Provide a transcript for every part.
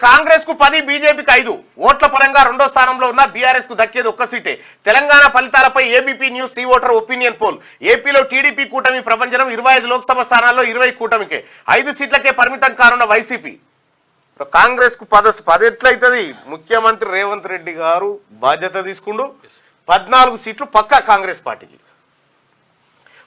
కాంగ్రెస్ కు 10 బీజేపీకి 5 ఓట్ల పరంగా రెండో స్థానంలో ఉన్న బీఆర్ఎస్ కు దక్కేది ఒక్క సీటే. తెలంగాణ ఫలితాలపై ABP news C voter opinion poll. ఏపీలో టీడీపీ కూటమి ప్రభంజనం, 25 లోక్సభ స్థానాల్లో 20 కూటమికే, 5 సీట్లకే పరిమితం కానున్న వైసీపీ. కాంగ్రెస్ కు 10 ఎట్లయితుంది? ముఖ్యమంత్రి రేవంత్ రెడ్డి గారు బాధ్యత తీసుకుంటూ 14 సీట్లు పక్కా కాంగ్రెస్ పార్టీకి.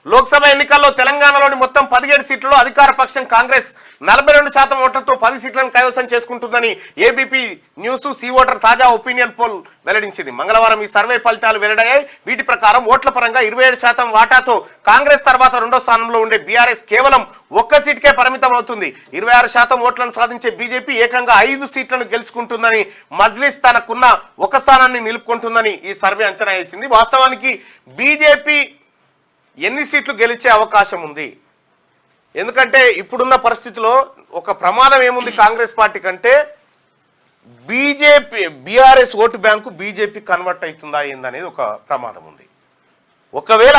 లోక్సభ ఎన్నికల్లో తెలంగాణలోని మొత్తం 17 సీట్లలో అధికార పక్షం కాంగ్రెస్ 42% ఓట్లతో 10 సీట్లను కైవసం చేసుకుంటుందని ఏబీపీ న్యూస్ సీ ఓటర్ తాజా ఒపీనియన్ పోల్ వెల్లడించింది. మంగళవారం ఈ సర్వే ఫలితాలు వెల్లడయ్యాయి. వీటి ప్రకారం ఓట్ల పరంగా 27% వాటాతో కాంగ్రెస్ తర్వాత రెండో స్థానంలో ఉండే బీఆర్ఎస్ కేవలం ఒక్క సీటుకే పరిమితం అవుతుంది. 26% ఓట్లను సాధించే బీజేపీ ఏకంగా 5 సీట్లను గెలుచుకుంటుందని, మజ్లిస్ తనకున్న ఒక స్థానాన్ని నిలుపుకుంటుందని ఈ సర్వే అంచనా వేసింది. వాస్తవానికి బీజేపీ ఎన్ని సీట్లు గెలిచే అవకాశం ఉంది? ఎందుకంటే ఇప్పుడున్న పరిస్థితిలో ఒక ప్రమాదం ఏముంది కాంగ్రెస్ పార్టీ కంటే, BRS vote bank BJP convert అవుతుందా ఏందనేది ఒక ప్రమాదం ఉంది. ఒకవేళ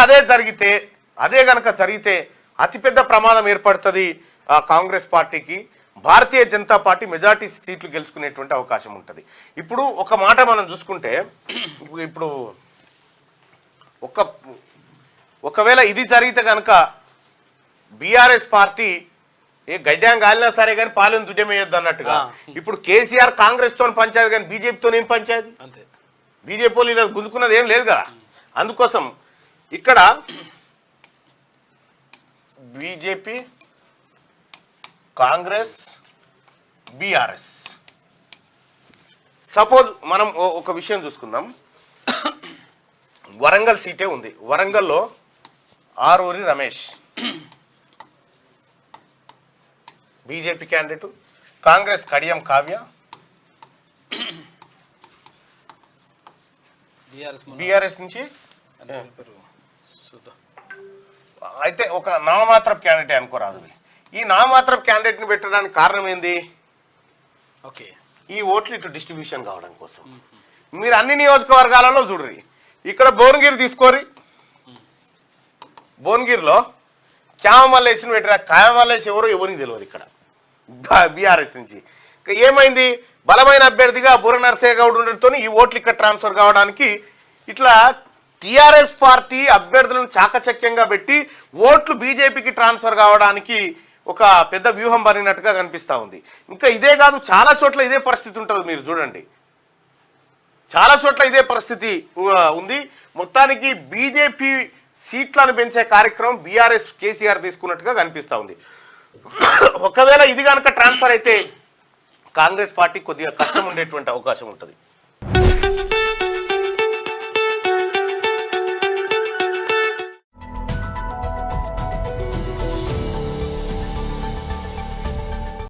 అదే గనక జరిగితే అతిపెద్ద ప్రమాదం ఏర్పడుతుంది కాంగ్రెస్ పార్టీకి. భారతీయ జనతా పార్టీ మెజార్టీ సీట్లు గెలుచుకునేటువంటి అవకాశం ఉంటుంది. ఇప్పుడు ఒక మాట మనం చూసుకుంటే, ఇప్పుడు ఒకవేళ ఇది జరిగితే కనుక బీఆర్ఎస్ పార్టీ గడ్డం కాలినా సరే కానీ పాలన దుడ్డమేయొద్దు అన్నట్టుగా, ఇప్పుడు కేసీఆర్ కాంగ్రెస్ తో పంచాయతీ కానీ బీజేపీతో ఏం పంచాయతీ? బీజేపీ వాళ్ళు గుంజుకున్నది ఏం లేదు కదా. అందుకోసం ఇక్కడ బీజేపీ, కాంగ్రెస్, బీఆర్ఎస్. సపోజ్ మనం ఒక విషయం చూసుకుందాం. వరంగల్ సీటే ఉంది. వరంగల్లో Aruri Ramesh BJP candidate, Congress Kadiyam Kavya, BRS నుంచి అయితే ఒక నామమాత్రపు క్యాండిడేట్ అనుకోరాదు. ఈ నామమాత్రపు క్యాండిడేట్ ని పెట్టడానికి కారణం ఏంది? ఈ ఓట్లు ఇటు డిస్ట్రిబ్యూషన్ కావడం కోసం. మీరు అన్ని నియోజకవర్గాలలో చూడరు. ఇక్కడ భువనగిరి తీసుకోరి, భువనగిరిలో క్యామల్లేసిని పెట్టిన క్యామల్లేసి ఎవరికి తెలియదు ఇక్కడ బీఆర్ఎస్ నుంచి. ఏమైంది? బలమైన అభ్యర్థిగా బూర నరసయ్య గౌడ్ ఉండడంతో ఈ ఓట్లు ఇక్కడ ట్రాన్స్ఫర్ కావడానికి ఇట్లా టీఆర్ఎస్ పార్టీ అభ్యర్థులను చాకచక్యంగా పెట్టి ఓట్లు బీజేపీకి ట్రాన్స్ఫర్ కావడానికి ఒక పెద్ద వ్యూహం పడినట్టుగా కనిపిస్తూ ఉంది. ఇంకా ఇదే కాదు, చాలా చోట్ల ఇదే పరిస్థితి ఉంటుంది. మీరు చూడండి, చాలా చోట్ల ఇదే పరిస్థితి ఉంది. మొత్తానికి బీజేపీ సీట్లను పెంచే కార్యక్రమం బీఆర్ఎస్ కేసీఆర్ తీసుకున్నట్టుగా కనిపిస్తూ ఉంది. ఒకవేళ ఇది కనుక ట్రాన్స్ఫర్ అయితే కాంగ్రెస్ పార్టీ కొద్దిగా కష్టం ఉండేటువంటి అవకాశం ఉంటుంది.